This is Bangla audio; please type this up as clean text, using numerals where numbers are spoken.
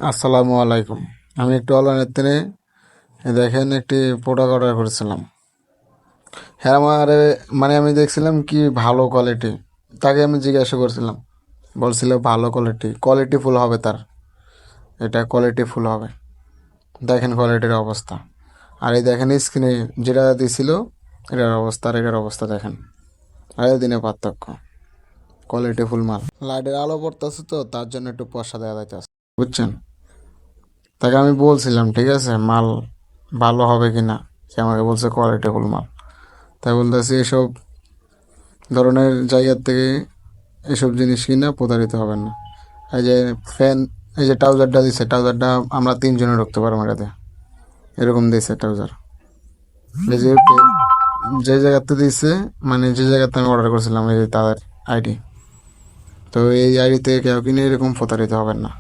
আসসালামু আলাইকুম। আমি একটু অনলাইনের থেকে দেখেন একটি প্রোডাক্ট অর্ডার করেছিলাম। হ্যাঁ আমার আমি দেখছিলাম কি ভালো কোয়ালিটি। তাকে আমি জিজ্ঞাসা করছিলাম, বলছিল ভালো কোয়ালিটি ফুল হবে তার, এটা কোয়ালিটি ফুল হবে। দেখেন কোয়ালিটির অবস্থা, আর এই দেখেন স্ক্রিনে যেটা দিছিল এটার অবস্থা আর এটার অবস্থা দেখেন, আর দিনে পার্থক্য। কোয়ালিটি ফুল মাল, লাইটের আলো পড়তেছে তো তার জন্য একটু পয়সা দেওয়া যাইতেছে, বুঝছেন। তাকে আমি বলছিলাম ঠিক আছে মাল ভালো হবে কি না, সে আমাকে বলছে কোয়ালিটিফুল মাল। তাই বলতেছি এসব ধরনের জায়গার থেকে এসব জিনিস কিনা প্রতারিত হবেন না। এই যে ফ্যান, এই যে ট্রাউজারটা দিছে, ট্রাউজারটা আমরা তিনজনে ঢুকতে পারবো এটাতে, এরকম দিছে ট্রাউজার। এই যে যে জায়গাতে দিছে, মানে যে জায়গাতে আমি অর্ডার করছিলাম এই যে তাদের আইডি, তো এই আইডি থেকে কেউ কিনে এরকম প্রতারিত হবেন না।